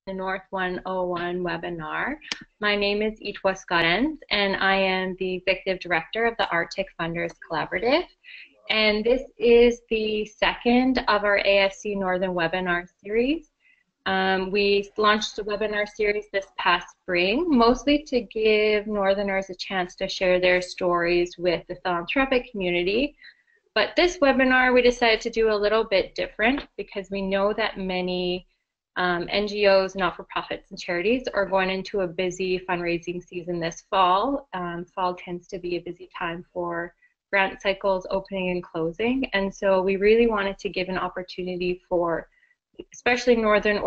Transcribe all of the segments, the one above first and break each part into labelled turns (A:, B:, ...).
A: the North 101 webinar. My name is Itwa Scottens, and I am the Executive Director of the Arctic Funders Collaborative. And this is the second of our AFC Northern Webinar series. We launched a webinar series this past spring, mostly to give Northerners a chance to share their stories with the philanthropic community. But this webinar we decided to do a little bit different because we know that many NGOs, not-for-profits, and charities are going into a busy fundraising season this fall. Fall tends to be a busy time for grant cycles opening and closing, and so we really wanted to give an opportunity for especially Northern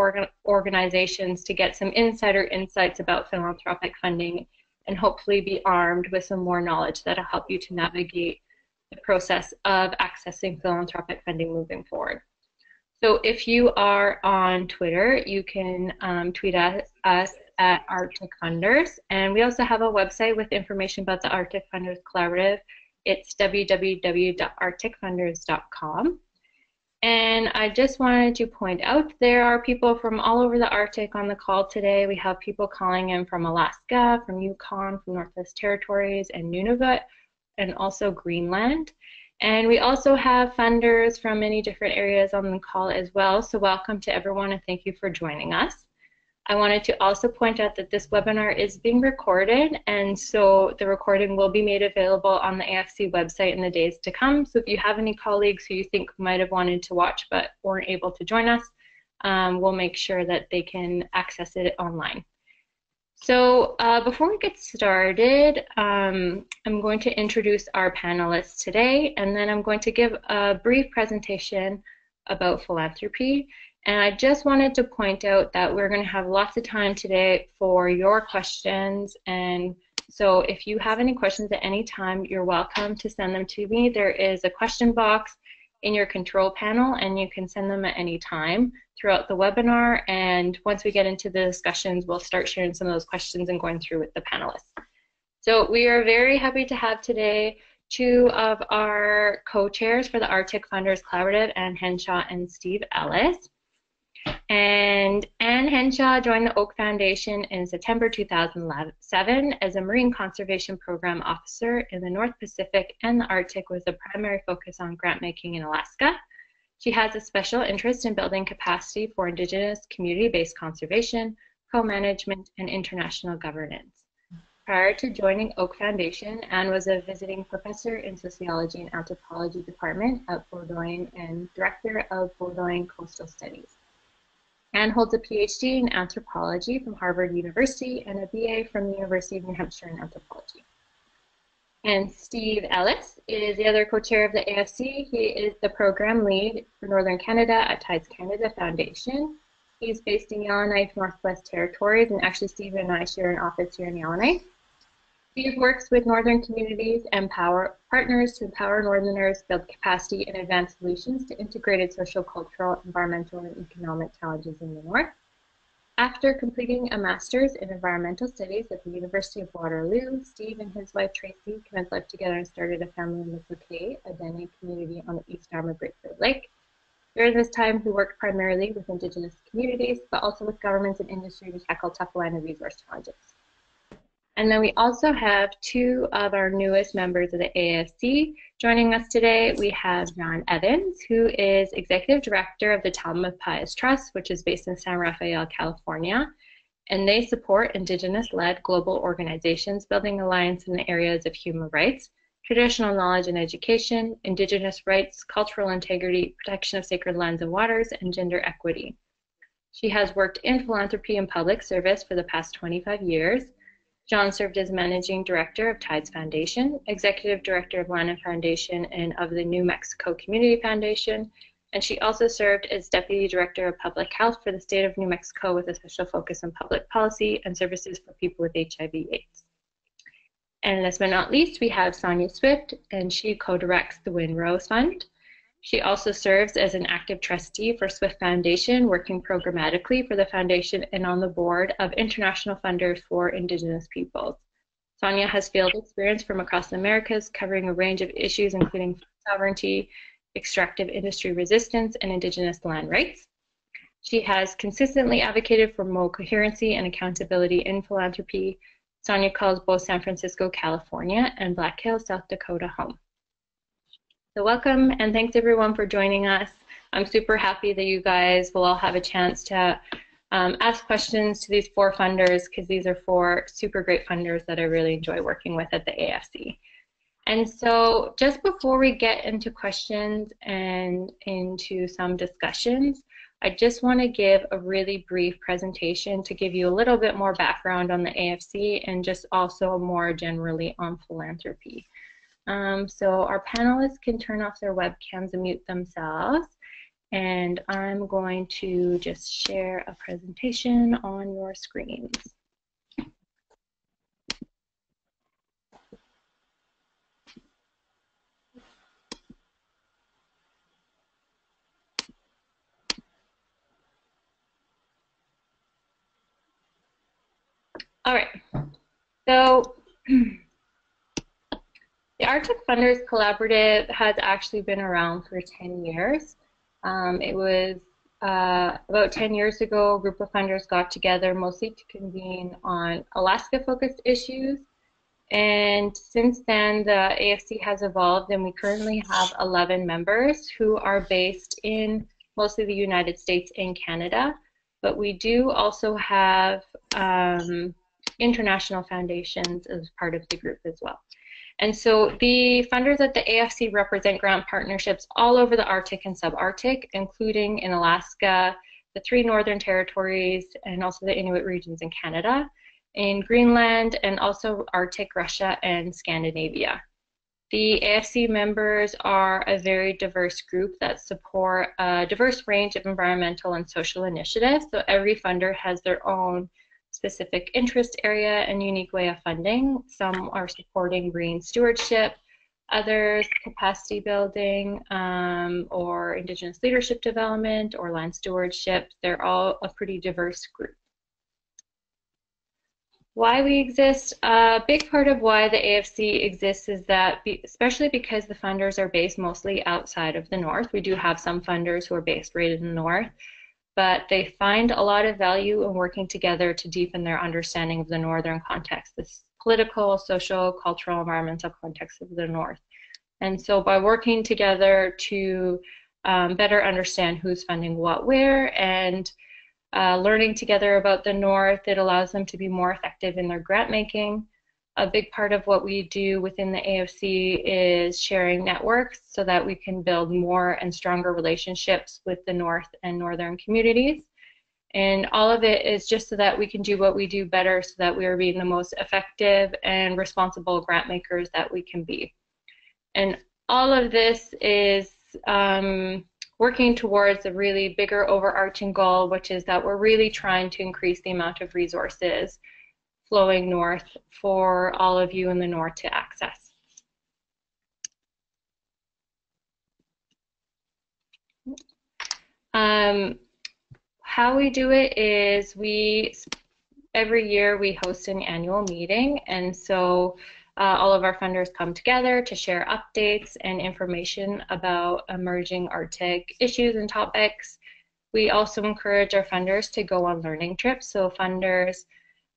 A: organizations to get some insider insights about philanthropic funding and hopefully be armed with some more knowledge that'll help you to navigate the process of accessing philanthropic funding moving forward. So if you are on Twitter, you can tweet at us at Arctic Funders, and we also have a website with information about the Arctic Funders Collaborative. It's www.arcticfunders.com. And I just wanted to point out there are people from all over the Arctic on the call today. We have people calling in from Alaska, from Yukon, from Northwest Territories, and Nunavut, and also Greenland. And we also have funders from many different areas on the call as well. So welcome to everyone, and thank you for joining us. I wanted to also point out that this webinar is being recorded, and so the recording will be made available on the AFC website in the days to come. So if you have any colleagues who you think might have wanted to watch but weren't able to join us, we'll make sure that they can access it online. So before we get started, I'm going to introduce our panelists today, and then I'm going to give a brief presentation about philanthropy. And I just wanted to point out that we're going to have lots of time today for your questions. And so if you have any questions at any time, you're welcome to send them to me. There is a question box in your control panel, and you can send them at any time throughout the webinar. And once we get into the discussions, we'll start sharing some of those questions and going through with the panelists. So we are very happy to have today two of our co-chairs for the Arctic Funders Collaborative, Anne Henshaw and Steve Ellis. And Anne Henshaw joined the Oak Foundation in September 2007 as a Marine Conservation Program Officer in the North Pacific and the Arctic with a primary focus on grant making in Alaska. She has a special interest in building capacity for Indigenous community-based conservation, co-management, and international governance. Prior to joining Oak Foundation, Anne was a visiting professor in sociology and anthropology department at Bourgogne and director of Bourgogne Coastal Studies. Anne holds a PhD in anthropology from Harvard University and a BA from the University of New Hampshire in anthropology. And Steve Ellis is the other co-chair of the AFC. He is the program lead for Northern Canada at Tides Canada Foundation. He's based in Yellowknife, Northwest Territories, and actually Steve and I share an office here in Yellowknife. Steve works with Northern communities and partners to empower Northerners, build capacity, and advance solutions to integrated social, cultural, environmental, and economic challenges in the North. After completing a master's in environmental studies at the University of Waterloo, Steve and his wife Tracy commenced life together and started a family in the Bouquet, a Dene community on the east arm of Great Bear Lake. During this time, he worked primarily with Indigenous communities, but also with governments and industry to tackle tough land and resource challenges. And then we also have two of our newest members of the AFC joining us today. We have John Evans, who is Executive Director of the Tamalpais Trust, which is based in San Rafael, California. And they support Indigenous-led global organizations building alliance in the areas of human rights, traditional knowledge and education, Indigenous rights, cultural integrity, protection of sacred lands and waters, and gender equity. She has worked in philanthropy and public service for the past 25 years. John served as Managing Director of Tides Foundation, Executive Director of Lannan Foundation, and of the New Mexico Community Foundation, and she also served as Deputy Director of Public Health for the state of New Mexico with a special focus on public policy and services for people with HIV/AIDS. And last but not least, we have Sonia Swift, and she co-directs the Windrose Fund. She also serves as an active trustee for Swift Foundation, working programmatically for the foundation and on the board of international funders for Indigenous peoples. Sonia has field experience from across the Americas, covering a range of issues including sovereignty, extractive industry resistance, and Indigenous land rights. She has consistently advocated for more coherency and accountability in philanthropy. Sonia calls both San Francisco, California, and Black Hills, South Dakota home. So welcome, and thanks everyone for joining us. I'm super happy that you guys will all have a chance to ask questions to these 4 funders, because these are 4 super great funders that I really enjoy working with at the AFC. And so just before we get into questions and into some discussions, I just want to give a really brief presentation to give you a little bit more background on the AFC and just also more generally on philanthropy. So our panelists can turn off their webcams and mute themselves. And I'm going to just share a presentation on your screens. All right, so the Arctic Funders Collaborative has actually been around for 10 years. It was about 10 years ago, a group of funders got together mostly to convene on Alaska-focused issues. And since then, the AFC has evolved, and we currently have 11 members who are based in mostly the United States and Canada. But we do also have international foundations as part of the group as well. And so the funders at the AFC represent grant partnerships all over the Arctic and subarctic, including in Alaska, the 3 Northern Territories, and also the Inuit regions in Canada, in Greenland, and also Arctic, Russia, and Scandinavia. The AFC members are a very diverse group that support a diverse range of environmental and social initiatives. So every funder has their own specific interest area and unique way of funding. Some are supporting green stewardship, others capacity building, or Indigenous leadership development, or land stewardship. They're all a pretty diverse group. Why we exist, a big part of why the AFC exists is that, especially because the funders are based mostly outside of the North, we do have some funders who are based right in the North, but they find a lot of value in working together to deepen their understanding of the Northern context, this political, social, cultural, environmental context of the North. And so by working together to better understand who's funding what where, and learning together about the North, it allows them to be more effective in their grant making. A big part of what we do within the AFC is sharing networks so that we can build more and stronger relationships with the North and Northern communities. And all of it is just so that we can do what we do better, so that we are being the most effective and responsible grant makers that we can be. And all of this is working towards a really bigger overarching goal, which is that we're really trying to increase the amount of resources flowing north for all of you in the North to access. How we do it is every year we host an annual meeting, and so all of our funders come together to share updates and information about emerging Arctic issues and topics. We also encourage our funders to go on learning trips, so funders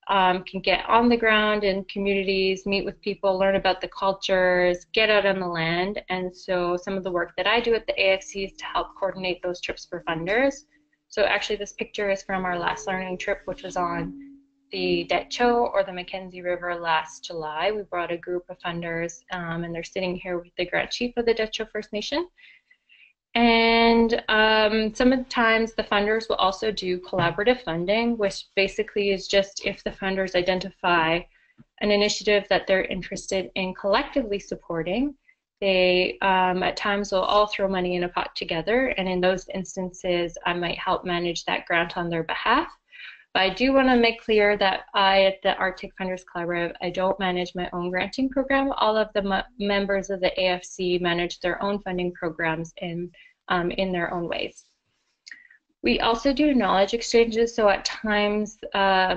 A: can get on the ground in communities, meet with people, learn about the cultures, get out on the land. And so some of the work that I do at the AFC is to help coordinate those trips for funders. So actually this picture is from our last learning trip, which was on the Detcho, or the Mackenzie River, last July. We brought a group of funders, and they're sitting here with the Grant Chief of the Detcho First Nation. And sometimes the funders will also do collaborative funding, which basically is just if the funders identify an initiative that they're interested in collectively supporting, they at times will all throw money in a pot together, and in those instances I might help manage that grant on their behalf. But I do want to make clear that I, at the Arctic Funders Collaborative, I don't manage my own granting program. All of the members of the AFC manage their own funding programs in their own ways. We also do knowledge exchanges, so at times,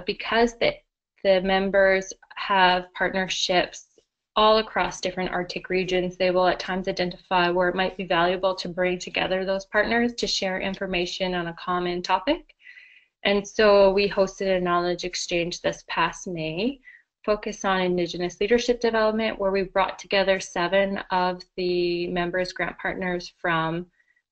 A: because the members have partnerships all across different Arctic regions. They will at times identify where it might be valuable to bring together those partners to share information on a common topic. And so we hosted a knowledge exchange this past May, focused on Indigenous leadership development, where we brought together 7 of the members grant partners from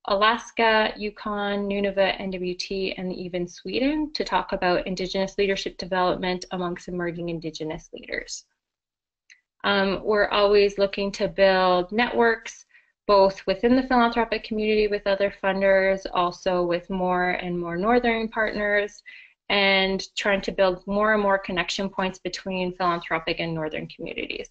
A: Alaska, Yukon, Nunavut, NWT, and even Sweden to talk about Indigenous leadership development amongst emerging Indigenous leaders. We're always looking to build networks, both within the philanthropic community with other funders, also with more and more northern partners, and trying to build more and more connection points between philanthropic and northern communities.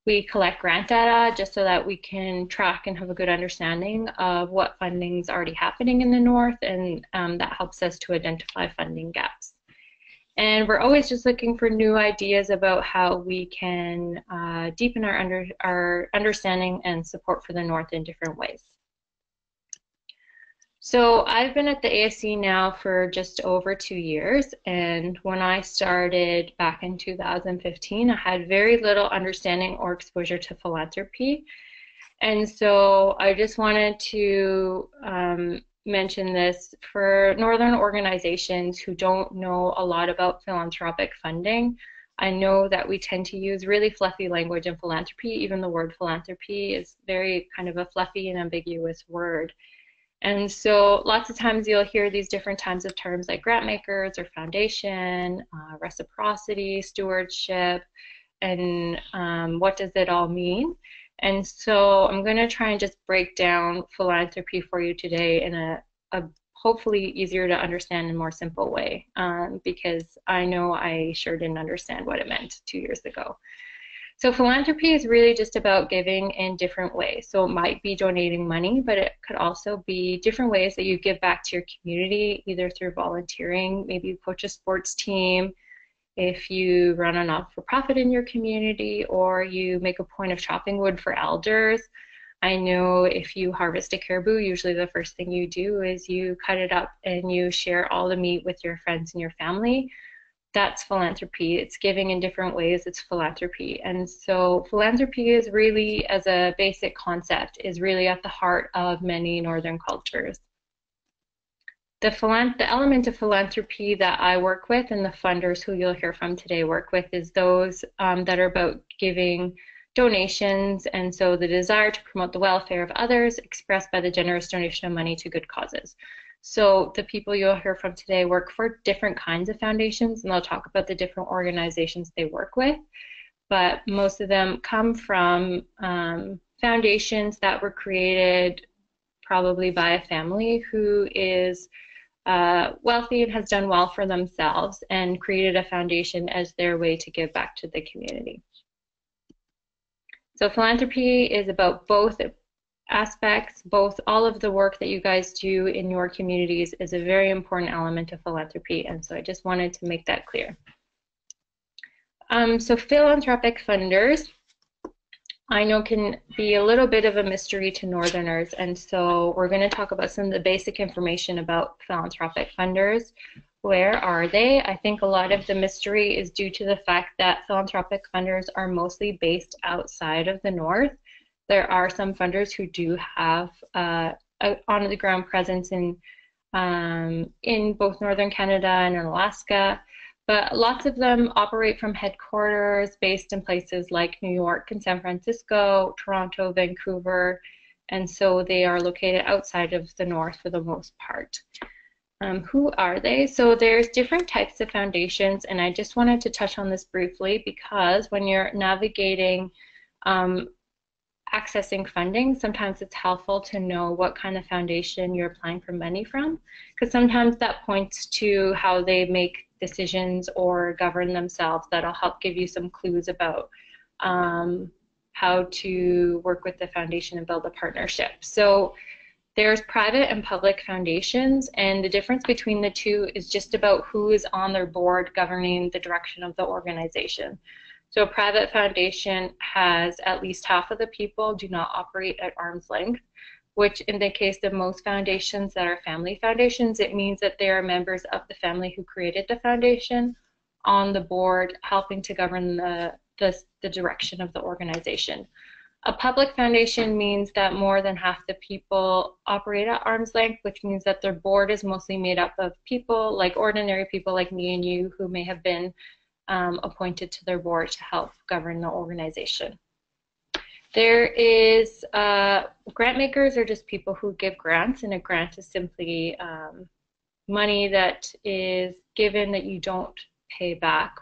A: We collect grant data just so that we can track and have a good understanding of what funding is already happening in the north, and that helps us to identify funding gaps. And we're always just looking for new ideas about how we can deepen our understanding and support for the north in different ways. So I've been at the AFC now for just over 2 years, and when I started back in 2015, I had very little understanding or exposure to philanthropy. And so I just wanted to mention this for northern organizations who don't know a lot about philanthropic funding. I know that we tend to use really fluffy language in philanthropy. Even the word philanthropy is very kind of a fluffy and ambiguous word. And so lots of times you'll hear these different kinds of terms like grant makers or foundation, reciprocity, stewardship, and what does it all mean? And so I'm going to try and just break down philanthropy for you today in a hopefully easier to understand and more simple way, because I know I sure didn't understand what it meant 2 years ago. So philanthropy is really just about giving in different ways. So it might be donating money, but it could also be different ways that you give back to your community, either through volunteering, maybe you coach a sports team, if you run a not-for-profit in your community, or you make a point of chopping wood for elders. I know if you harvest a caribou, usually the first thing you do is you cut it up and you share all the meat with your friends and your family. That's philanthropy. It's giving in different ways. It's philanthropy. And so philanthropy is really, as a basic concept, is really at the heart of many northern cultures. The element of philanthropy that I work with and the funders who you'll hear from today work with is those that are about giving donations, and so the desire to promote the welfare of others expressed by the generous donation of money to good causes. So the people you'll hear from today work for different kinds of foundations, and they'll talk about the different organizations they work with, but most of them come from foundations that were created probably by a family who is wealthy and has done well for themselves and created a foundation as their way to give back to the community. So philanthropy is about both aspects, all of the work that you guys do in your communities is a very important element of philanthropy, and so I just wanted to make that clear. So philanthropic funders, I know, can be a little bit of a mystery to Northerners, and so we're going to talk about some of the basic information about philanthropic funders. Where are they? I think a lot of the mystery is due to the fact that philanthropic funders are mostly based outside of the North. There are some funders who do have on-the-ground presence in both Northern Canada and in Alaska, but lots of them operate from headquarters based in places like New York and San Francisco, Toronto, Vancouver, and so they are located outside of the North for the most part. Who are they? So there's different types of foundations, and I just wanted to touch on this briefly because when you're navigating accessing funding, sometimes it's helpful to know what kind of foundation you're applying for money from, because sometimes that points to how they make decisions or govern themselves. That'll help give you some clues about how to work with the foundation and build a partnership. So there's private and public foundations, and the difference between the two is just about who is on their board governing the direction of the organization. So a private foundation has at least half of the people do not operate at arm's length, which in the case of most foundations that are family foundations, it means that they are members of the family who created the foundation on the board, helping to govern the the direction of the organization. A public foundation means that more than half the people operate at arm's length, which means that their board is mostly made up of people, like ordinary people like me and you, who may have been appointed to their board to help govern the organization. There is grant makers are just people who give grants, and a grant is simply money that is given that you don't pay back.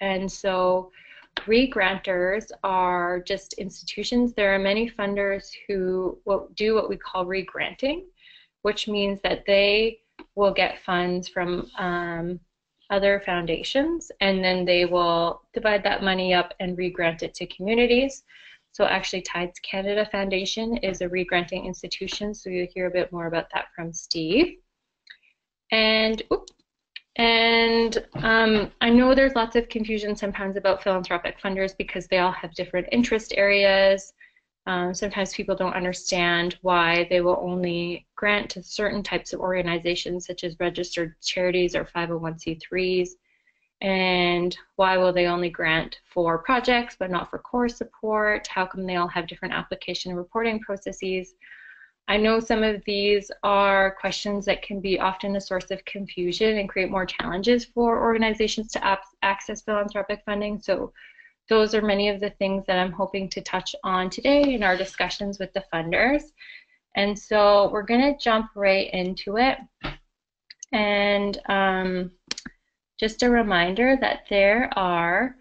A: And so re-granters are just institutions. There are many funders who do what we call re-granting, which means that they will get funds from other foundations, and then they will divide that money up and re-grant it to communities. So actually Tides Canada Foundation is a re-granting institution, so you'll hear a bit more about that from Steve. And I know there's lots of confusion sometimes about philanthropic funders because they all have different interest areas. Sometimes people don't understand why they will only grant to certain types of organizations such as registered charities or 501c3s, and why will they only grant for projects but not for core support? How come they all have different application and reporting processes? I know some of these are questions that can be often a source of confusion and create more challenges for organizations to access philanthropic funding. So those are many of the things that I'm hoping to touch on today in our discussions with the funders. And so we're going to jump right into it. And just a reminder that there are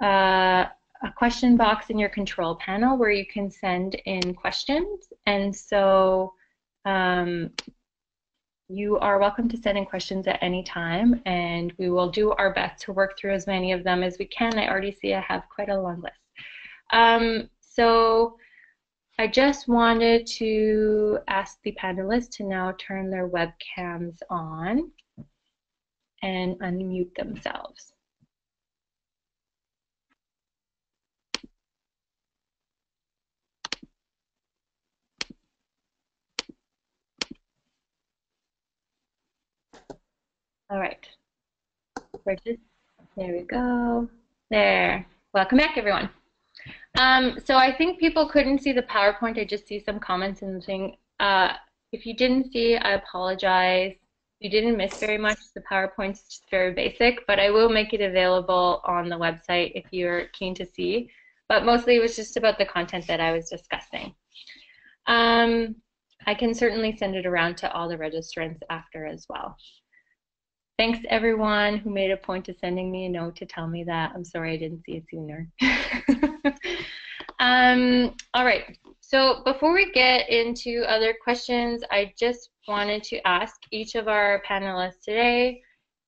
A: a question box in your control panel where you can send in questions. And so you are welcome to send in questions at any time, and we will do our best to work through as many of them as we can. I already see I have quite a long list. So I just wanted to ask the panelists to now turn their webcams on and unmute themselves. All right, there we go. There, welcome back everyone. So I think people couldn't see the PowerPoint. I just see some comments in the thing. If you didn't see, I apologize. You didn't miss very much. The PowerPoint's just very basic, but I will make it available on the website if you're keen to see. But mostly it was just about the content that I was discussing. I can certainly send it around to all the registrants after as well. Thanks everyone who made a point of sending me a note to tell me that. I'm sorry I didn't see it sooner. All right, so before we get into other questions, I just wanted to ask each of our panelists today,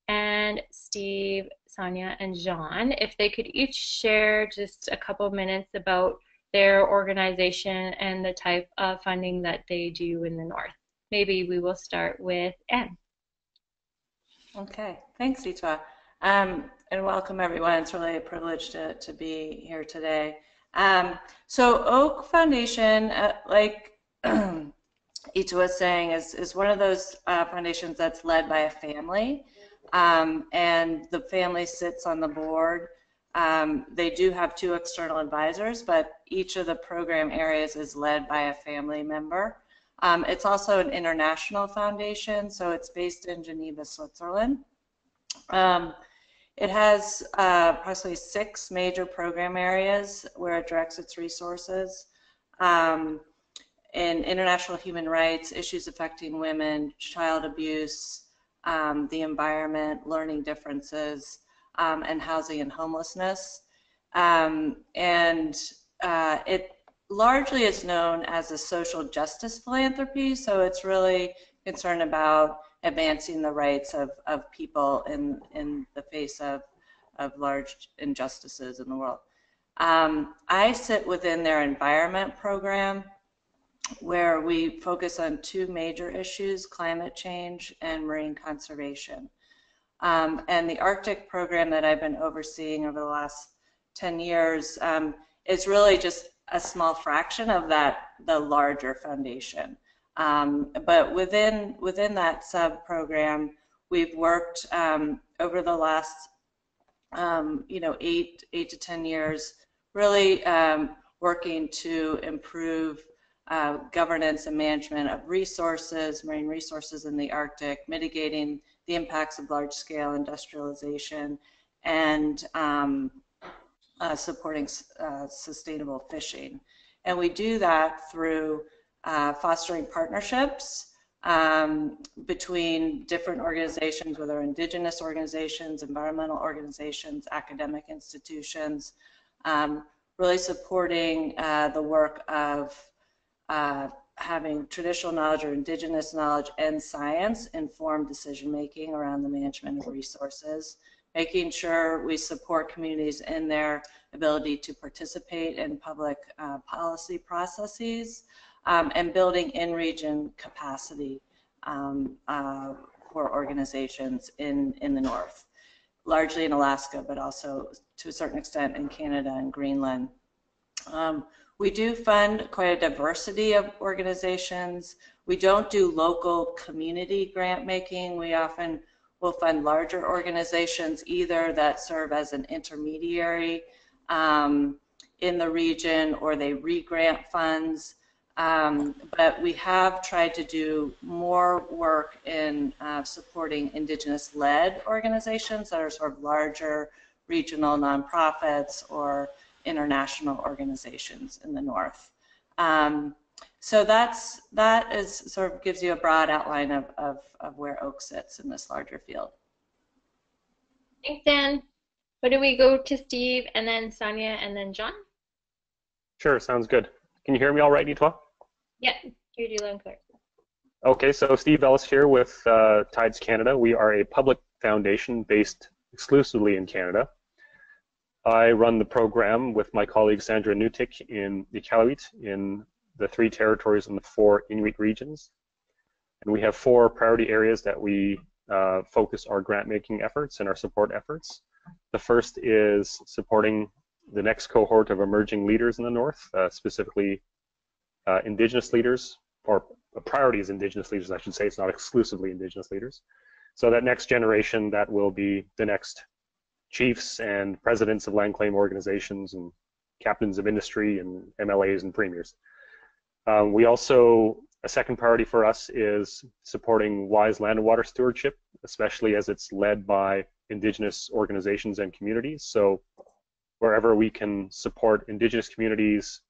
A: and Steve, Sonia, and Jean, if they could each share just a couple of minutes about their organization and the type of funding that they do in the North. Maybe we will start with Anne.
B: Okay, thanks, Itwa. And welcome everyone. It's really a privilege to be here today. So Oak Foundation, like Itwa was saying, is one of those foundations that's led by a family, and the family sits on the board. They do have 2 external advisors, but each of the program areas is led by a family member. It's also an international foundation, so it's based in Geneva, Switzerland. It has approximately 6 major program areas where it directs its resources in international human rights, issues affecting women, child abuse, the environment, learning differences, and housing and homelessness. It largely is known as a social justice philanthropy, so it's really concerned about advancing the rights of people in the face of large injustices in the world. I sit within their environment program, where we focus on 2 major issues: climate change and marine conservation. And the Arctic program that I've been overseeing over the last 10 years is really just a small fraction of the larger foundation. But within that sub-program, we've worked over the last you know, 8 to 10 years, really working to improve governance and management of resources, marine resources in the Arctic, mitigating the impacts of large-scale industrialization, and supporting sustainable fishing. And we do that through fostering partnerships between different organizations, whether indigenous organizations, environmental organizations, academic institutions, really supporting the work of having traditional knowledge or indigenous knowledge and science inform decision-making around the management of resources, making sure we support communities in their ability to participate in public policy processes, and building in-region capacity for organizations in the North, largely in Alaska, but also to a certain extent in Canada and Greenland. We do fund quite a diversity of organizations. We don't do local community grant making. We often will fund larger organizations either that serve as an intermediary in the region, or they re-grant funds. But we have tried to do more work in supporting indigenous-led organizations that are sort of larger regional nonprofits or international organizations in the North. So that is sort of gives you a broad outline of where Oak sits in this larger field.
A: Thanks, Dan. Why don't we go to Steve, and then Sonia, and then John?
C: Sure, sounds good. Can you hear me all right, Nitwa?
A: Yeah, hear you loud and clear.
C: Okay, so Steve Ellis here with Tides Canada. We are a public foundation based exclusively in Canada. I run the program with my colleague Sandra Newtick in Iqaluit in the 3 territories and the 4 Inuit regions. And we have 4 priority areas that we focus our grant making efforts and our support efforts. The first is supporting the next cohort of emerging leaders in the North, specifically Indigenous leaders, or priority is Indigenous leaders, I should say. It's not exclusively Indigenous leaders. So that next generation, that will be the next chiefs and presidents of land claim organizations and captains of industry and MLAs and premiers. We also, a second priority for us is supporting wise land and water stewardship, especially as it's led by Indigenous organizations and communities. So wherever we can support Indigenous communities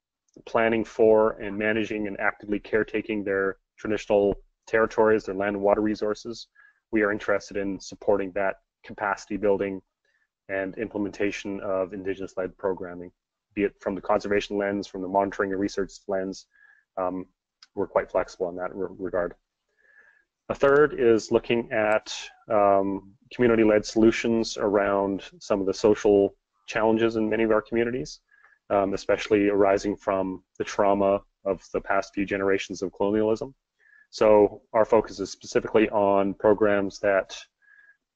C: planning for and managing and actively caretaking their traditional territories, their land and water resources, we are interested in supporting that capacity building and implementation of Indigenous-led programming, be it from the conservation lens, from the monitoring and research lens. We're quite flexible in that regard. A third is looking at community-led solutions around some of the social challenges in many of our communities, especially arising from the trauma of the past few generations of colonialism. So our focus is specifically on programs that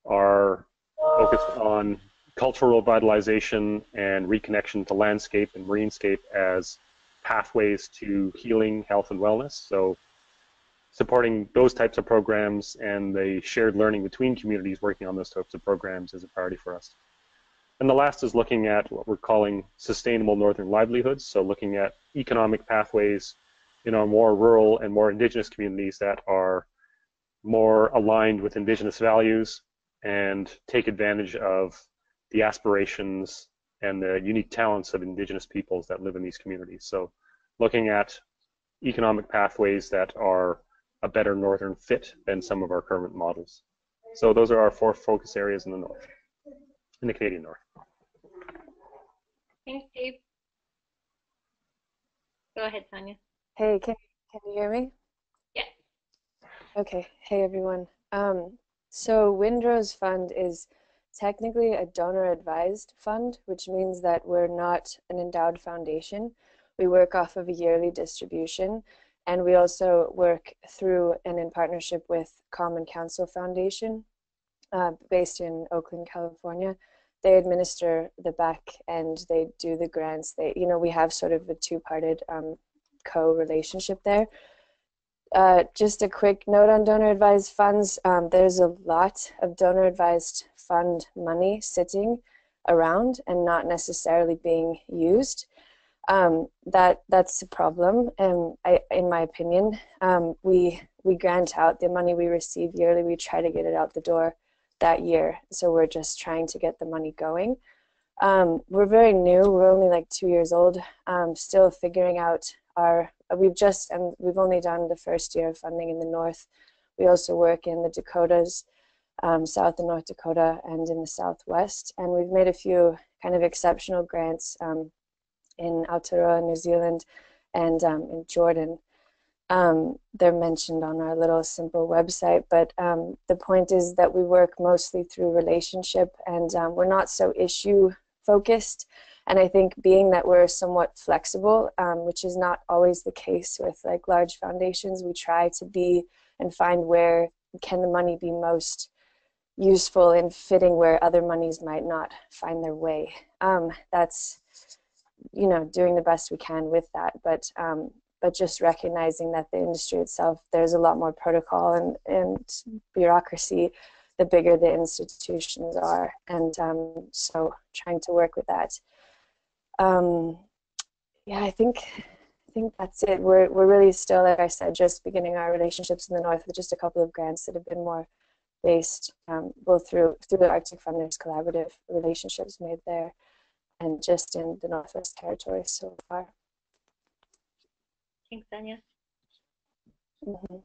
C: are focused on cultural revitalization and reconnection to landscape and marinescape as pathways to healing, health, and wellness. So supporting those types of programs and the shared learning between communities working on those types of programs is a priority for us. And the last is looking at what we're calling sustainable northern livelihoods. So looking at economic pathways in our more rural and more Indigenous communities that are more aligned with Indigenous values and take advantage of the aspirations and the unique talents of Indigenous peoples that live in these communities. So looking at economic pathways that are a better northern fit than some of our current models. So those are our 4 focus areas in the North, in the Canadian North.
A: Thanks, Dave. Go ahead, Sonia.
D: Hey, can you hear me?
A: Yeah.
D: Okay. Hey, everyone. So Windrow's fund is technically a donor-advised fund, which means that we're not an endowed foundation. We work off of a yearly distribution, and we also work through and in partnership with Common Council Foundation, based in Oakland, California. They administer the back end, they do the grants. We have sort of a 2-parted co-relationship there. Just a quick note on donor-advised funds. There's a lot of donor-advised fund money sitting around and not necessarily being used. That's a problem, in my opinion. We grant out the money we receive yearly. We try to get it out the door that year, so we're just trying to get the money going. We're very new. We're only like 2 years old. Still figuring out we've only done the first year of funding in the North. We also work in the Dakotas, South and North Dakota, and in the Southwest. And we've made a few kind of exceptional grants in Aotearoa, New Zealand, and in Jordan. They're mentioned on our little simple website, but the point is that we work mostly through relationship, and we're not so issue focused. And I think being that we're somewhat flexible, which is not always the case with like large foundations, we try to be and find where can the money be most useful in fitting where other monies might not find their way. That's, you know, doing the best we can with that, but just recognizing that the industry itself, there's a lot more protocol and bureaucracy the bigger the institutions are, and so trying to work with that. Yeah, I think that's it. We're really still, like I said, just beginning our relationships in the North with just a couple of grants that have been more based both through the Arctic Funders Collaborative relationships made there, and just in the Northwest Territories so far.
A: Thanks, Anya.
D: Mm-hmm.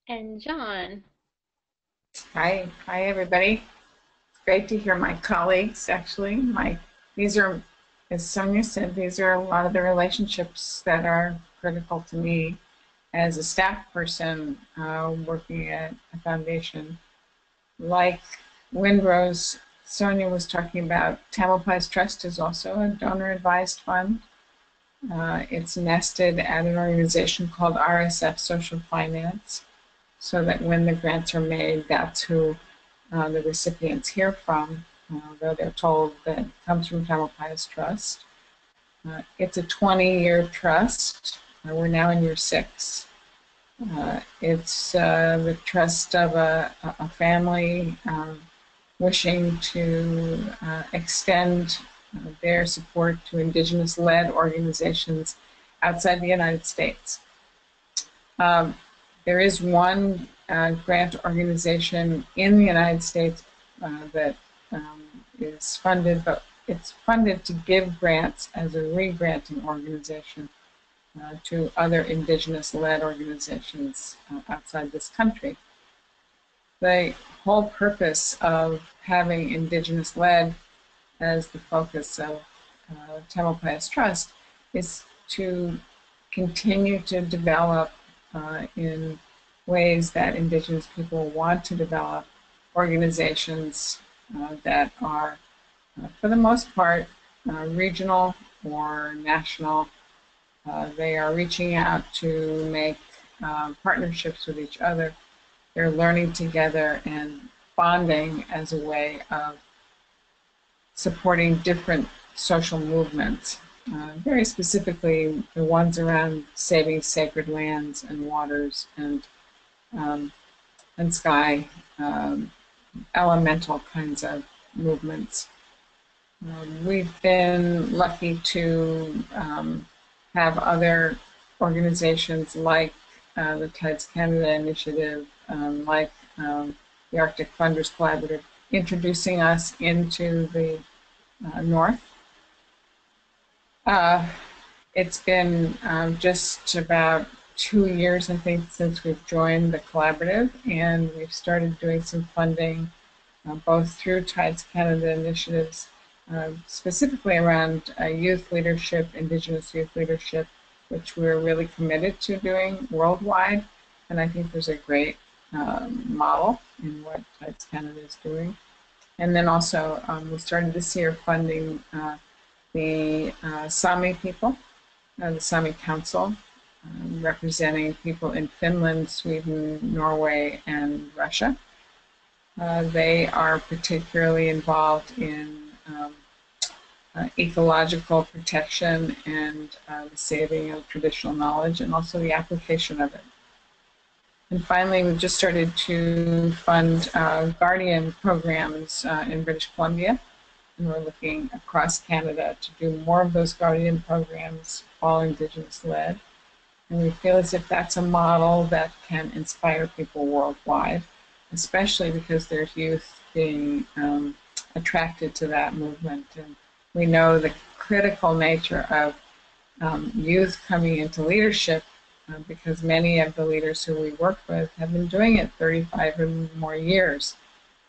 A: And John.
E: Hi everybody. It's great to hear my colleagues. Actually, these are, as Sonia said, these are a lot of the relationships that are critical to me as a staff person working at a foundation. Like Windrose, Sonia was talking about, Tamalpais Trust is also a donor-advised fund. It's nested at an organization called RSF Social Finance, so that when the grants are made, that's who the recipients hear from, though they're told that it comes from Tamalpais Trust. It's a 20-year trust. We're now in year 6. It's the trust of a family wishing to extend their support to Indigenous-led organizations outside the United States. There is one grant organization in the United States that is funded, but it's funded to give grants as a re-granting organization to other Indigenous-led organizations outside this country. The whole purpose of having Indigenous-led as the focus of Tamalpais Trust is to continue to develop in ways that Indigenous people want to develop organizations that are, for the most part, regional or national. They are reaching out to make partnerships with each other. They're learning together and bonding as a way of supporting different social movements. Very specifically, the ones around saving sacred lands and waters and sky, elemental kinds of movements. We've been lucky to have other organizations like the Tides Canada Initiative, like the Arctic Funders Collaborative, introducing us into the North. It's been just about 2 years, I think, since we've joined the collaborative, and we've started doing some funding both through Tides Canada initiatives, specifically around youth leadership, Indigenous youth leadership, which we're really committed to doing worldwide. And I think there's a great model in what Tides Canada is doing. And then also, we started this year funding the Sami people, the Sami Council, representing people in Finland, Sweden, Norway, and Russia. They are particularly involved in ecological protection and the saving of traditional knowledge, and also the application of it. And finally, we've just started to fund Guardian programs in British Columbia. And we're looking across Canada to do more of those Guardian programs, all Indigenous led. And we feel as if that's a model that can inspire people worldwide, especially because there's youth being attracted to that movement. And we know the critical nature of youth coming into leadership because many of the leaders who we work with have been doing it 35 or more years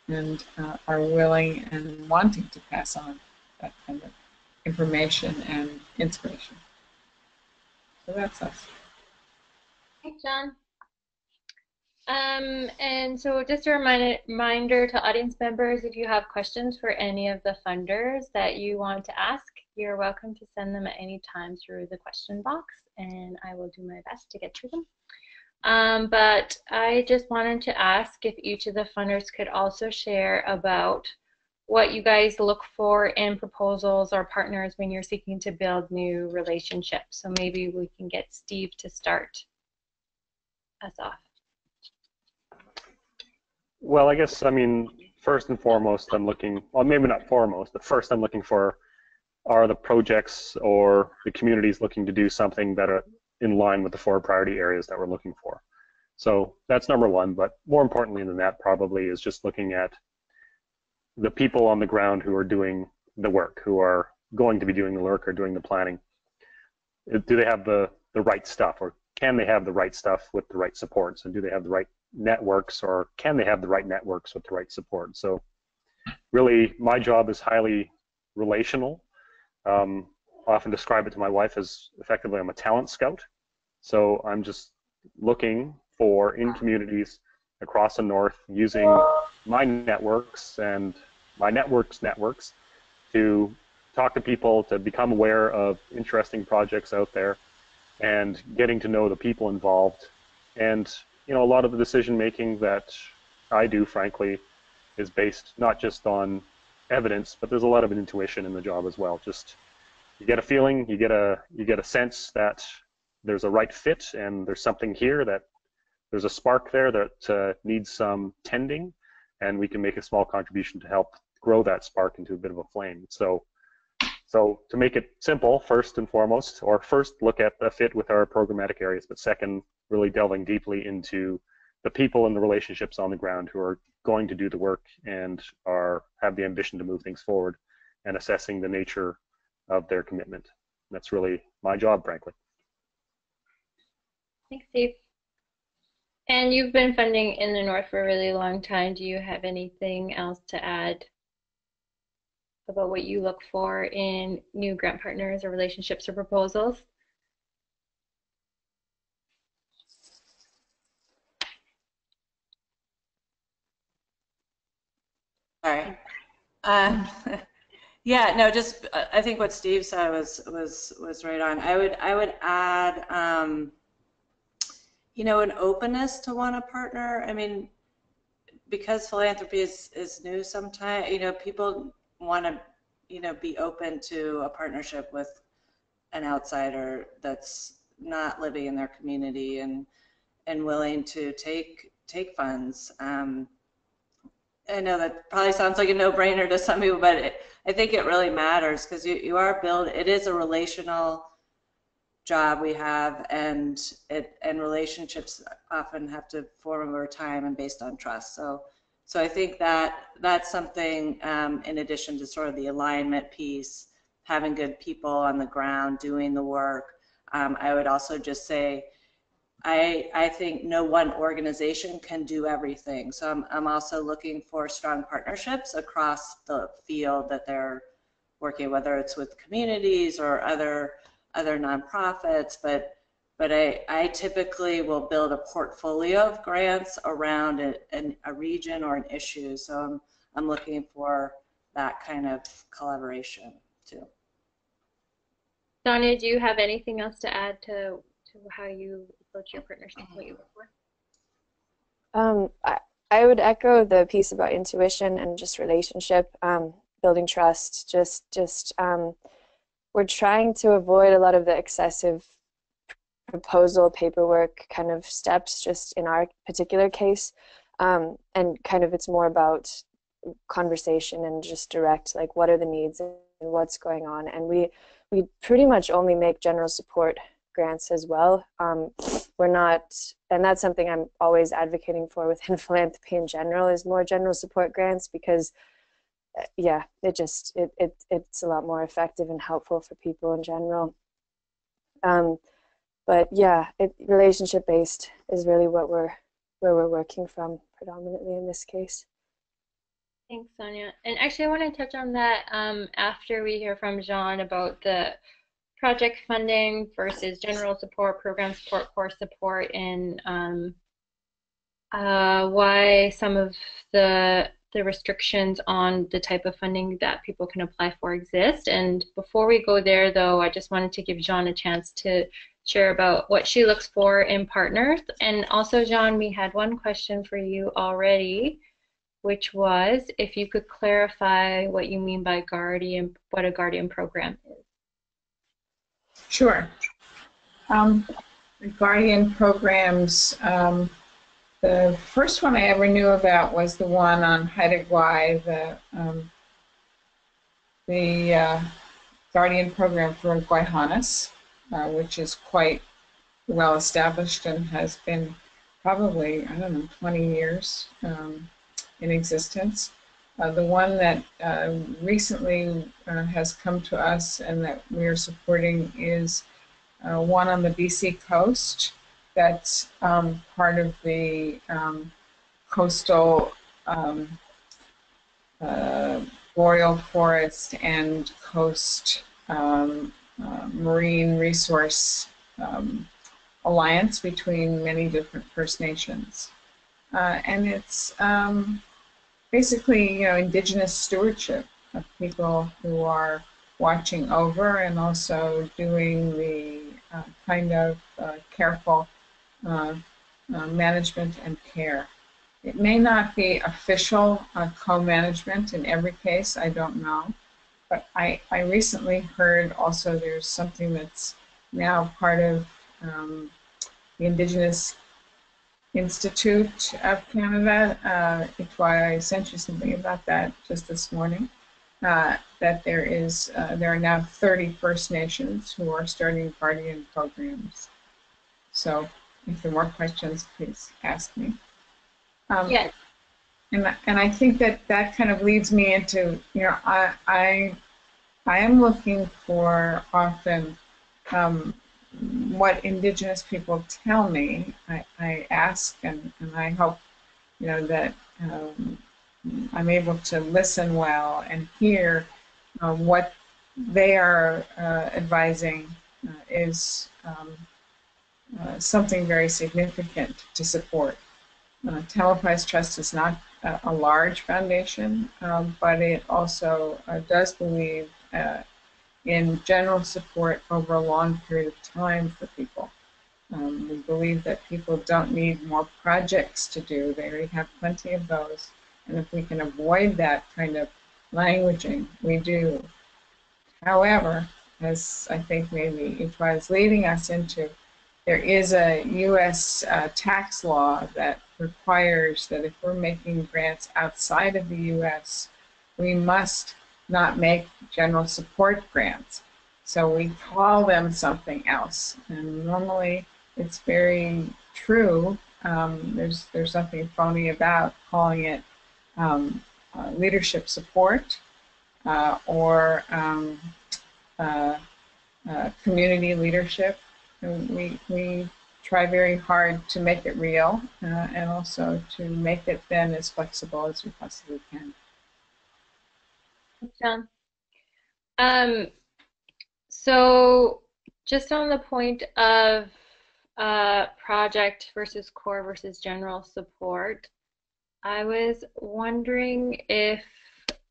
E: and are willing and wanting to pass on that kind of information and inspiration. So that's us.
A: Thanks, John. And so just a reminder to audience members, if you have questions for any of the funders that you want to ask, you're welcome to send them at any time through the question box, and I will do my best to get to them. But I just wanted to ask if each of the funders could also share about what you guys look for in proposals or partners when you're seeking to build new relationships. So maybe we can get Steve to start us off.
C: Well, I guess, I mean, first and foremost, I'm looking, well, maybe not foremost, but first I'm looking for, are the projects or the communities looking to do something that are in line with the 4 priority areas that we're looking for. So that's number one, but more importantly than that probably is just looking at the people on the ground who are doing the work, who are going to be doing the work or doing the planning. Do they have the right stuff, or can they have the right stuff with the right supports, and do they have the right networks, or can they have the right networks with the right support? So really my job is highly relational. I often describe it to my wife as effectively I'm a talent scout. So I'm just looking for in communities across the north using my networks and my networks to talk to people, to become aware of interesting projects out there and getting to know the people involved. And you know, a lot of the decision making that I do, frankly, is based not just on evidence, but there's a lot of intuition in the job as well. Just you get a feeling, you get a sense that there's a right fit, and there's something here that there's a spark there that needs some tending, and we can make a small contribution to help grow that spark into a bit of a flame. So to make it simple, first and foremost, or first look at the fit with our programmatic areas, but second, really delving deeply into the people and the relationships on the ground who are going to do the work and have the ambition to move things forward, and assessing the nature of their commitment. That's really my job, frankly.
A: Thanks, Steve. And you've been funding in the North for a really long time. Do you have anything else to add about what you look for in new grant partners or relationships or proposals?
B: Sorry. Yeah, no, just I think what Steve said was right on. I would add, you know, an openness to want to partner. I mean, because philanthropy is new sometimes, you know, people want to, you know, be open to a partnership with an outsider that's not living in their community and willing to take funds. I know that probably sounds like a no-brainer to some people, but I think it really matters, because you are building. It is a relational job we have, and relationships often have to form over time and based on trust. So I think that's something, in addition to sort of the alignment piece, having good people on the ground doing the work. I would also just say, I think no one organization can do everything. So I'm also looking for strong partnerships across the field that they're working, whether it's with communities or other nonprofits. But I typically will build a portfolio of grants around a region or an issue. So I'm looking for that kind of collaboration too.
A: Sonia, do you have anything else to add to how you approach your partnership, what you look for?
D: I would echo the piece about intuition and just relationship, building trust. We're trying to avoid a lot of the excessive proposal paperwork kind of steps, just in our particular case, and kind of it's more about conversation and just direct, like, what are the needs and what's going on. And we pretty much only make general support grants as well. We're not, and that's something I'm always advocating for within philanthropy in general, is more general support grants, because yeah, it's a lot more effective and helpful for people in general. But yeah, relationship based is really where we're working from predominantly in this case.
A: Thanks, Sonia. And actually, I want to touch on that after we hear from Jean about the project funding versus general support, program support, course support, and why some of the restrictions on the type of funding that people can apply for exist. And before we go there, though, I just wanted to give Jean a chance to share about what she looks for in partners. And also, Jean, we had one question for you already, which was if you could clarify what you mean by guardian, what a guardian program is.
E: Sure. The guardian programs, the first one I ever knew about was the one on Haida Gwaii, the guardian program for Guayhanas, which is quite well established and has been probably, I don't know, 20 years in existence. The one that recently has come to us and that we are supporting is one on the BC coast that's part of the coastal boreal forest and coast marine resource alliance between many different First Nations. And it's basically, Indigenous stewardship of people who are watching over and also doing the kind of careful management and care. It may not be official co-management in every case, I don't know, but I recently heard also there's something that's now part of the Indigenous Institute of Canada. It's why I sent you something about that just this morning. That there are now 30 First Nations who are starting guardian programs. So, if there are more questions, please ask me.
A: Yes.
E: And I think that kind of leads me into, I am looking for often what Indigenous people tell me. I ask and I hope, that I'm able to listen well and hear what they are advising is something very significant to support. Teleprice Trust is not a large foundation, but it also does believe in general support over a long period of time for people. We believe that people don't need more projects to do. They already have plenty of those. And if we can avoid that kind of languaging, we do. However, as I think maybe it was leading us into, there is a U.S. Tax law that requires that if we're making grants outside of the U.S., we must not make general support grants. So we call them something else. And normally it's very true. There's something phony about calling it leadership support or community leadership. And we try very hard to make it real and also to make it then as flexible as we possibly can.
A: Thanks, John. So just on the point of project versus core versus general support, I was wondering if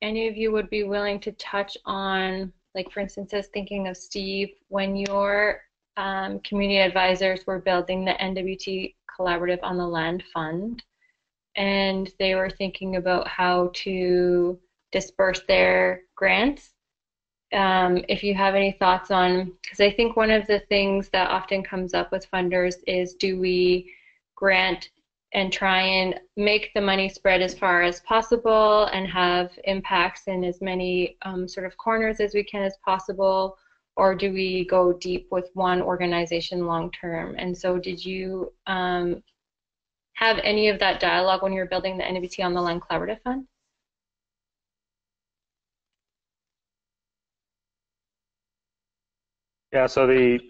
A: any of you would be willing to touch on, like, for instance, I was thinking of Steve, when your community advisors were building the NWT Collaborative on the Land Fund, and they were thinking about how to disperse their grants. if you have any thoughts on, because I think one of the things that often comes up with funders is, do we grant and try and make the money spread as far as possible and have impacts in as many sort of corners as we can as possible, or do we go deep with one organization long term? And so did you have any of that dialogue when you were building the NWT on the Land Collaborative Fund?
C: Yeah, so the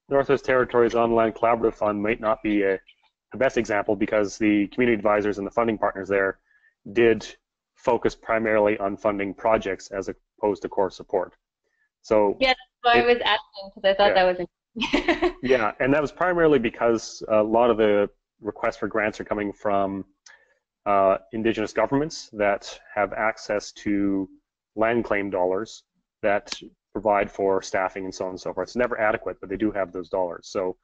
C: Northwest Territories on Land Collaborative Fund might not be the best example, because the community advisors and the funding partners there did focus primarily on funding projects as opposed to core support. So
A: yeah, that's why I was asking, because I thought that was interesting.
C: Yeah, and that was primarily because a lot of the requests for grants are coming from Indigenous governments that have access to land claim dollars that provide for staffing and so on and so forth. It's never adequate, but they do have those dollars. So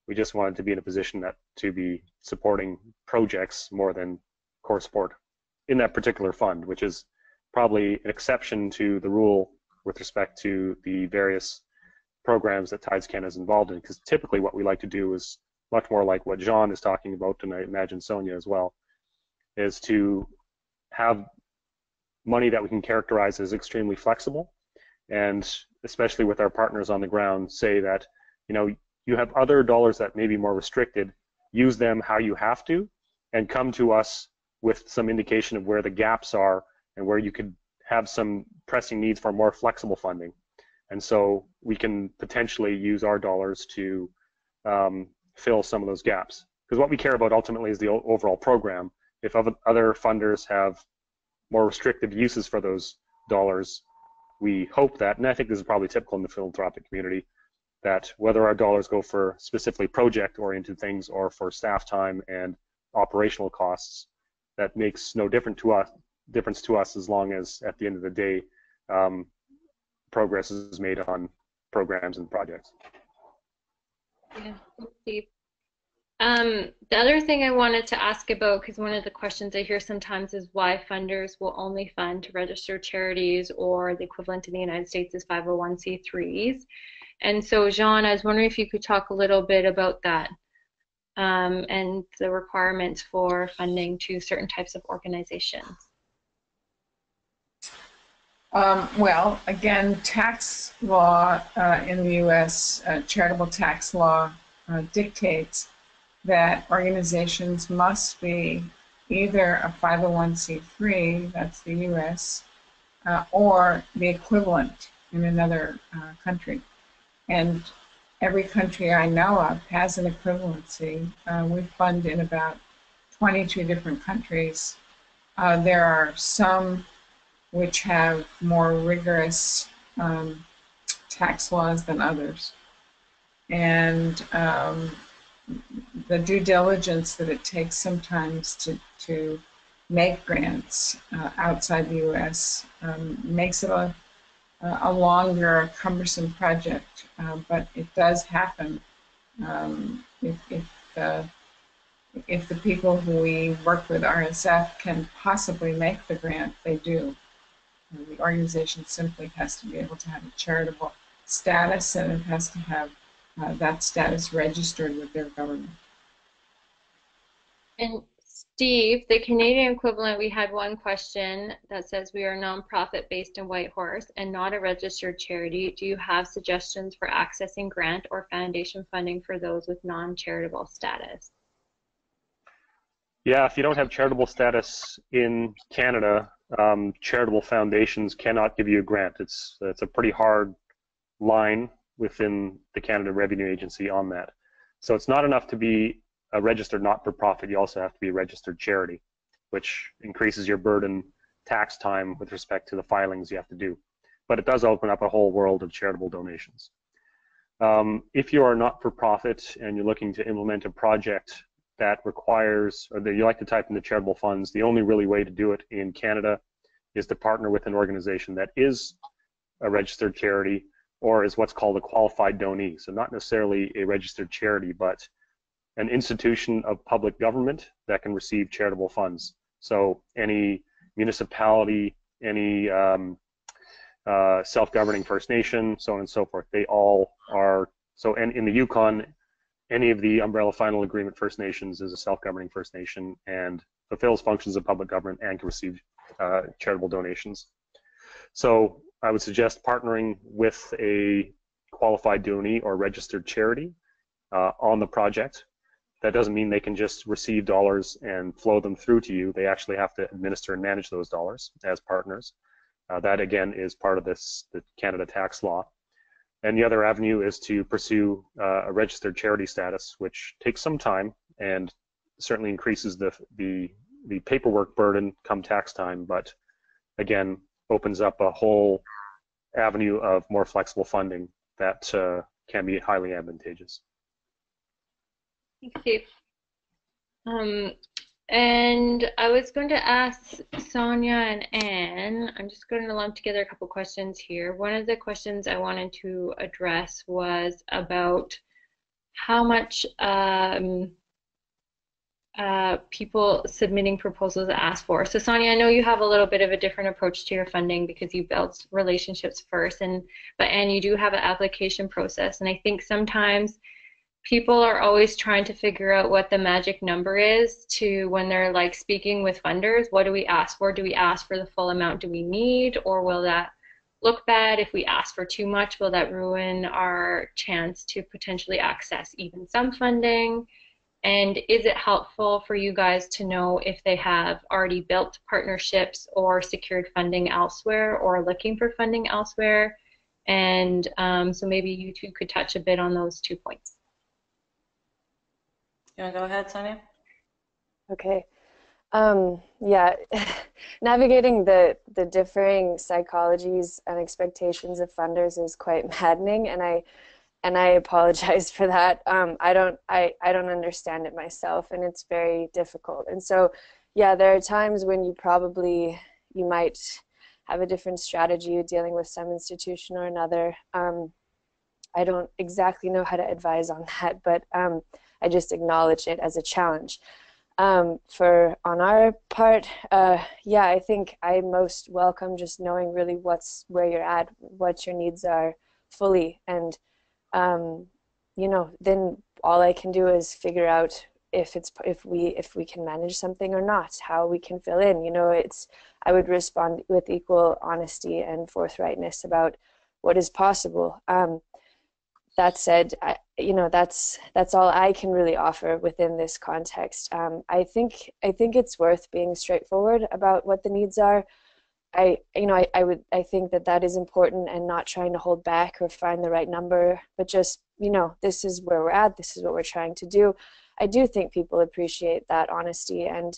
C: we just wanted to be in a position to be supporting projects more than core support in that particular fund, which is probably an exception to the rule with respect to the various programs that Tides Canada is involved in, because typically what we like to do is much more like what Jean is talking about, and I imagine Sonia as well, is to have money that we can characterize as extremely flexible, and especially with our partners on the ground, say that, you know, you have other dollars that may be more restricted, use them how you have to, and come to us with some indication of where the gaps are and where you could have some pressing needs for more flexible funding. And so we can potentially use our dollars to fill some of those gaps. Because what we care about ultimately is the overall program. If other funders have more restrictive uses for those dollars, we hope that, and I think this is probably typical in the philanthropic community, that whether our dollars go for specifically project-oriented things or for staff time and operational costs, that makes no difference to us as long as at the end of the day progress is made on programs and projects.
A: Yeah, thanks, Steve. The other thing I wanted to ask about, because one of the questions I hear sometimes is why funders will only fund registered charities, or the equivalent in the United States is 501c3s. And so, Jean, I was wondering if you could talk a little bit about that and the requirements for funding to certain types of organizations.
E: Well, again, tax law in the U.S., charitable tax law dictates that organizations must be either a 501c3, that's the U.S., or the equivalent in another country. And every country I know of has an equivalency. We fund in about 22 different countries. There are some which have more rigorous tax laws than others. And the due diligence that it takes sometimes to make grants outside the U.S. Makes it a longer, cumbersome project, but it does happen. If the people who we work with, RSF, can possibly make the grant, they do. The organization simply has to be able to have a charitable status, and it has to have that status registered with their government.
A: And Steve, the Canadian equivalent, we had one question that says we are a nonprofit based in Whitehorse and not a registered charity. Do you have suggestions for accessing grant or foundation funding for those with non-charitable status?
C: Yeah, if you don't have charitable status in Canada, charitable foundations cannot give you a grant. It's a pretty hard line within the Canada Revenue Agency on that. So it's not enough to be a registered not-for-profit. You also have to be a registered charity, which increases your burden tax time with respect to the filings you have to do. But it does open up a whole world of charitable donations. If you are not-for-profit and you're looking to implement a project that requires, or that you like to type into charitable funds, the only really way to do it in Canada is to partner with an organization that is a registered charity or is what's called a qualified donee. So not necessarily a registered charity, but an institution of public government that can receive charitable funds. So any municipality, any self-governing First Nation, so on and so forth. They all are, so and in the Yukon, any of the umbrella final agreement First Nations is a self-governing First Nation and fulfills functions of public government and can receive charitable donations. So I would suggest partnering with a qualified donee or registered charity on the project. That doesn't mean they can just receive dollars and flow them through to you. They actually have to administer and manage those dollars as partners. That again is part of the Canada tax law. And the other avenue is to pursue a registered charity status, which takes some time and certainly increases the paperwork burden come tax time, but again opens up a whole avenue of more flexible funding that can be highly advantageous.
A: Thanks, Steve. And I was going to ask Sonia and Anne, I'm just going to lump together a couple questions here. One of the questions I wanted to address was about how much people submitting proposals ask for. So Sonia, I know you have a little bit of a different approach to your funding because you built relationships first, but Anne, you do have an application process, and I think sometimes people are always trying to figure out what the magic number is to when they're like speaking with funders. What do we ask for? Do we ask for the full amount do we need, or will that look bad if we ask for too much? Will that ruin our chance to potentially access even some funding? And is it helpful for you guys to know if they have already built partnerships or secured funding elsewhere or looking for funding elsewhere? And so maybe you two could touch a bit on those 2 points.
B: You want to go ahead, Sonia?
D: Okay. Yeah, navigating the differing psychologies and expectations of funders is quite maddening, and I apologize for that. I don't understand it myself, and it's very difficult. And so, yeah, there are times when you might have a different strategy dealing with some institution or another. I don't exactly know how to advise on that, but I just acknowledge it as a challenge. On our part, yeah, I think I most welcome just knowing really where you're at, what your needs are fully, and you know, then all I can do is figure out if we can manage something or not, how we can fill in. You know, I would respond with equal honesty and forthrightness about what is possible. That said, you know, that's all I can really offer within this context. I think it's worth being straightforward about what the needs are. I think that is important, and not trying to hold back or find the right number, but just, you know, this is where we're at, this is what we're trying to do. I do think people appreciate that honesty, and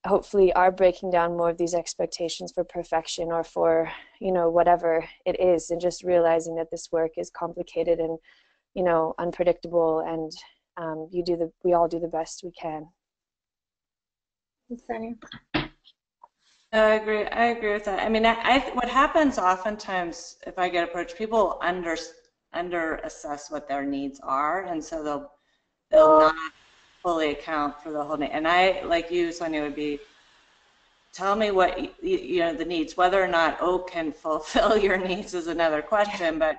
D: hopefully are breaking down more of these expectations for perfection or for, you know, whatever it is, and just realizing that this work is complicated and, you know, unpredictable, and we all do the best we can.
B: I agree with that. I mean, what happens oftentimes, if I get approached, people under assess what their needs are, and so they'll not fully account for the whole need. And I, like you, Sonia, would be, tell me what you know the needs. Whether or not Oak can fulfill your needs is another question, but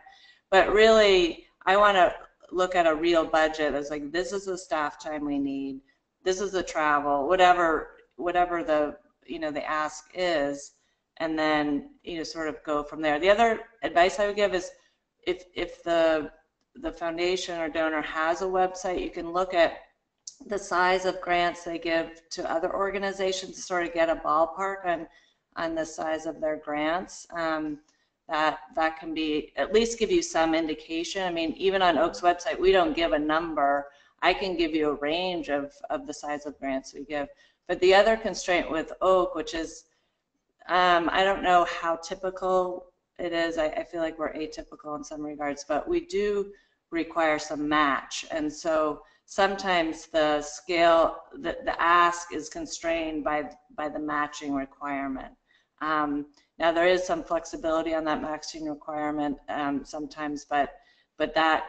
B: really, I want to look at a real budget as like, this is the staff time we need, this is the travel, whatever the, you know, the ask is, and then, you know, sort of go from there. The other advice I would give is if the foundation or donor has a website, you can look at the size of grants they give to other organizations to sort of get a ballpark on the size of their grants. That can be, at least give you some indication. I mean, even on Oak's website, we don't give a number. I can give you a range of the size of grants we give. But the other constraint with Oak, which is, I don't know how typical it is. I feel like we're atypical in some regards, but we do require some match. And so sometimes the scale, the ask is constrained by the matching requirement. Now there is some flexibility on that matching requirement sometimes, but that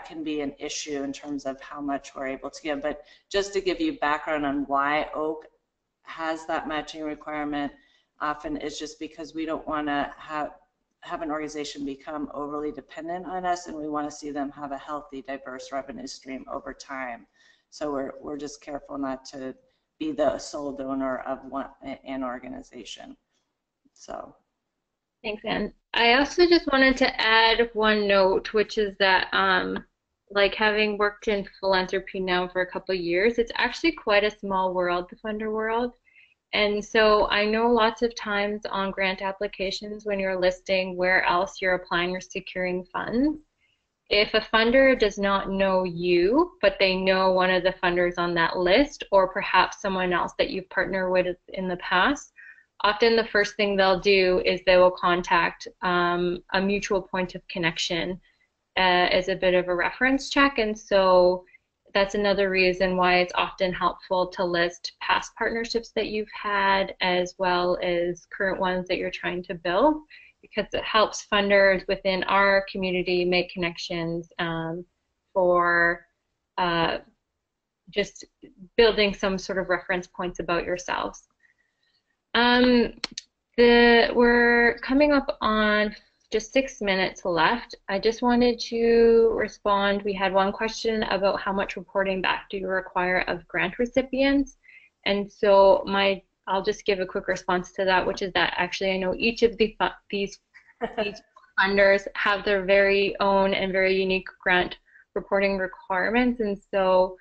B: can be an issue in terms of how much we're able to give. But just to give you background on why Oak has that matching requirement, often is just because we don't want to have an organization become overly dependent on us, and we want to see them have a healthy, diverse revenue stream over time. So we're just careful not to be the sole donor of an organization. So.
A: Thanks, Anne. I also just wanted to add one note, which is that like having worked in philanthropy now for a couple of years, it's actually quite a small world, the funder world. And so I know lots of times on grant applications when you're listing where else you're applying or securing funds, if a funder does not know you, but they know one of the funders on that list, or perhaps someone else that you've partnered with in the past, often the first thing they'll do is they will contact a mutual point of connection as a bit of a reference check. And so that's another reason why it's often helpful to list past partnerships that you've had as well as current ones that you're trying to build, because it helps funders within our community make connections for just building some sort of reference points about yourselves. We're coming up on just 6 minutes left. I just wanted to respond. We had one question about how much reporting back do you require of grant recipients, and so I'll just give a quick response to that, which is that actually I know each of these funders have their very own and very unique grant reporting requirements, and so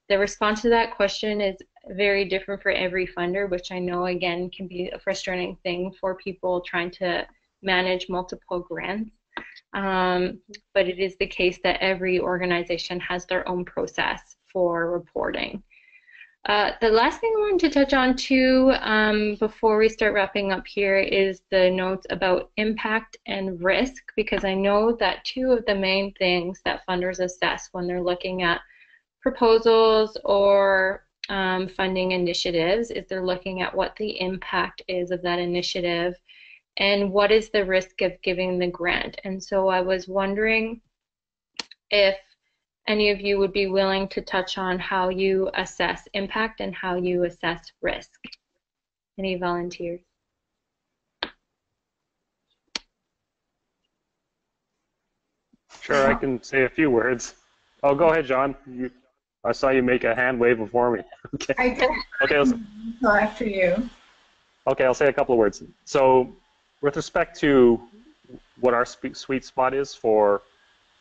A: the response to that question is very different for every funder, which I know again can be a frustrating thing for people trying to manage multiple grants, but it is the case that every organization has their own process for reporting. The last thing I wanted to touch on too before we start wrapping up here is the notes about impact and risk, because I know that two of the main things that funders assess when they're looking at proposals or funding initiatives is they're looking at what the impact is of that initiative and what is the risk of giving the grant. And so I was wondering if any of you would be willing to touch on how you assess impact and how you assess risk. Any volunteers?
C: Sure, I can say a few words. Oh, go ahead, John. I saw you make a hand wave before me. Okay.
E: I did.
C: Okay.
E: So after you.
C: Okay, I'll say a couple of words. So, with respect to what our sweet spot is for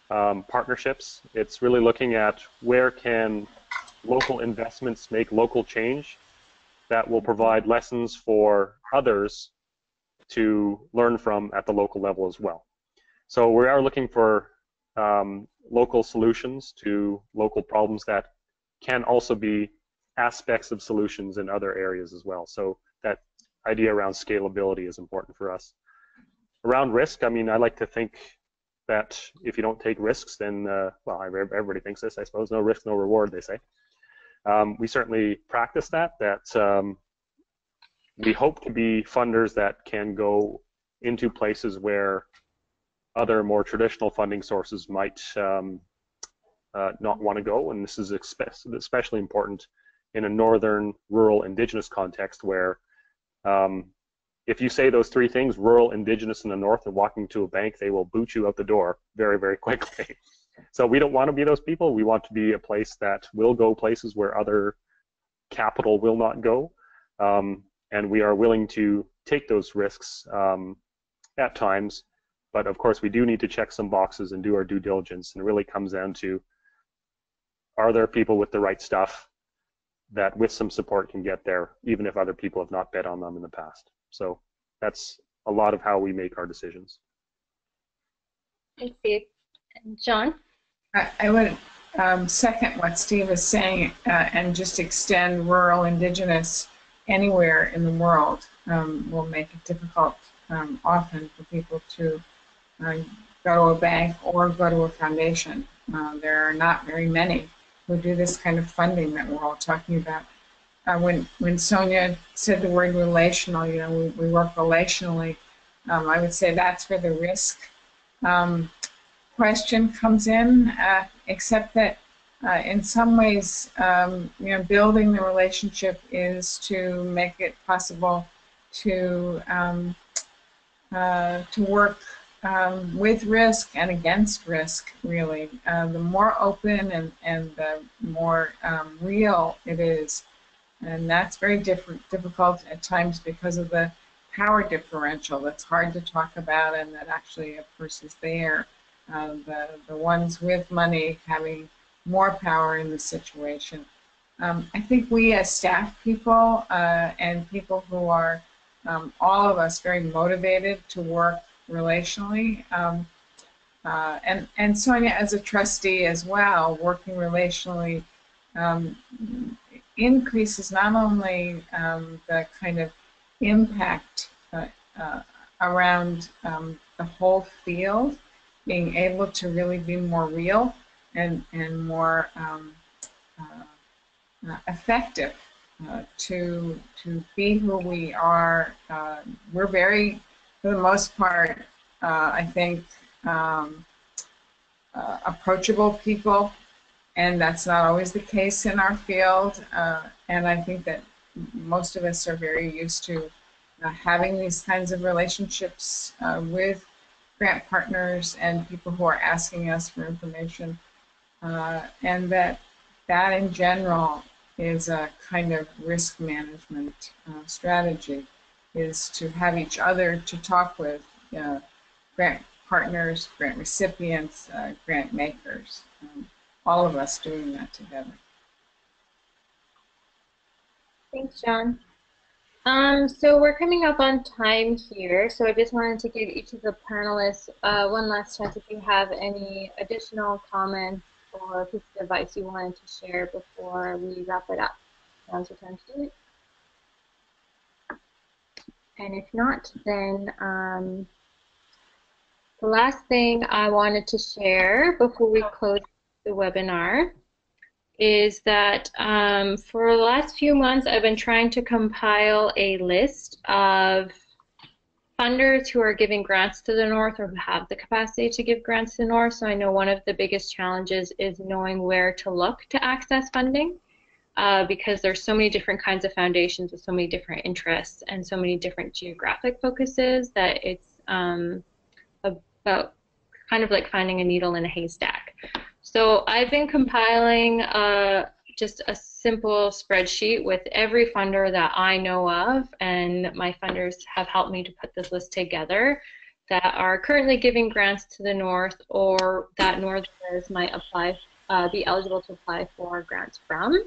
C: partnerships, it's really looking at where can local investments make local change that will provide lessons for others to learn from at the local level as well. So we are looking for local solutions to local problems that can also be aspects of solutions in other areas as well. So that idea around scalability is important for us. Around risk, I mean, I like to think that if you don't take risks, then, well, everybody thinks this, I suppose, no risk, no reward, they say. We certainly practice that we hope to be funders that can go into places where other more traditional funding sources might not want to go, and this is especially important in a northern, rural, indigenous context where if you say those three things, rural, indigenous, in the north, and walking to a bank, they will boot you out the door very, very quickly. So we don't want to be those people. We want to be a place that will go places where other capital will not go, and we are willing to take those risks at times. But of course, we do need to check some boxes and do our due diligence, and it really comes down to, are there people with the right stuff that with some support can get there, even if other people have not bet on them in the past. So that's a lot of how we make our decisions.
A: Thanks, Steve. John?
E: I would second what Steve is saying and just extend rural, indigenous anywhere in the world will make it difficult often for people to go to a bank or go to a foundation. There are not very many who do this kind of funding that we're all talking about. When Sonia said the word relational, you know, we work relationally, I would say that's where the risk question comes in, except that in some ways, you know, building the relationship is to make it possible to work with risk and against risk, really. The more open and the more real it is, and that's very difficult at times because of the power differential that's hard to talk about and that actually, of course, is there. The ones with money having more power in the situation. I think we as staff people and people who are all of us very motivated to work relationally, and Sonia as a trustee as well, working relationally increases not only the kind of impact around the whole field, being able to really be more real and more effective to be who we are. We're very, for the most part, I think, approachable people, and that's not always the case in our field. And I think that most of us are very used to having these kinds of relationships with grant partners and people who are asking us for information, and that in general is a kind of risk management strategy, is to have each other to talk with, grant partners, grant recipients, grant makers, all of us doing that together.
A: Thanks, John. So we're coming up on time here, so I just wanted to give each of the panelists one last chance if you have any additional comments or pieces of advice you wanted to share before we wrap it up. Now's your time to do it. And if not, then the last thing I wanted to share before we close the webinar is that for the last few months, I've been trying to compile a list of funders who are giving grants to the North or who have the capacity to give grants to the North. So I know one of the biggest challenges is knowing where to look to access funding because there's so many different kinds of foundations with so many different interests and so many different geographic focuses that it's about kind of like finding a needle in a haystack. So I've been compiling just a simple spreadsheet with every funder that I know of, and my funders have helped me to put this list together that are currently giving grants to the North or that Northerners might be eligible to apply for grants from.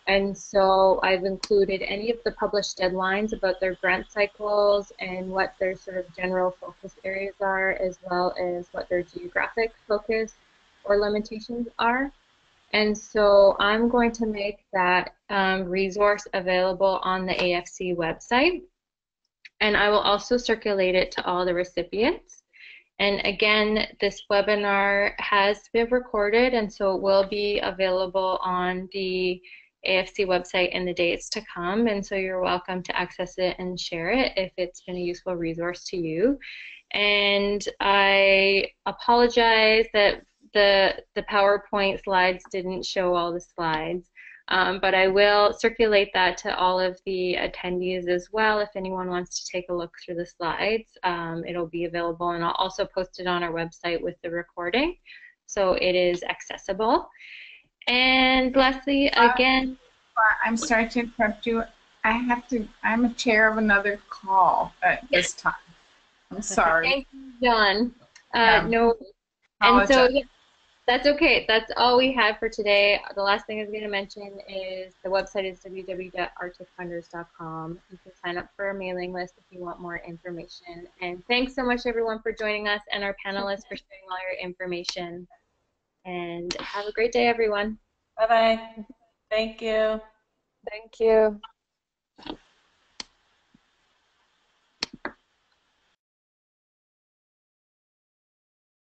A: And so I've included any of the published deadlines about their grant cycles and what their sort of general focus areas are, as well as what their geographic focus or limitations are. And so I'm going to make that resource available on the AFC website. And I will also circulate it to all the recipients. And again, this webinar has been recorded, and so it will be available on the AFC website in the days to come. And so you're welcome to access it and share it if it's been a useful resource to you. And I apologize that the PowerPoint slides didn't show all the slides, but I will circulate that to all of the attendees as well. If anyone wants to take a look through the slides, it'll be available, and I'll also post it on our website with the recording, so it is accessible. And lastly, again,
E: I'm sorry to interrupt you. I'm a chair of another call at this time. I'm sorry.
A: Thank you, John.
E: Yeah.
A: No, and so yeah, that's okay. That's all we have for today. The last thing I was going to mention is the website is www.arcticfunders.com. You can sign up for our mailing list if you want more information. And thanks so much, everyone, for joining us and our panelists for sharing all your information. And have a great day, everyone.
B: Bye-bye. Thank you.
D: Thank you.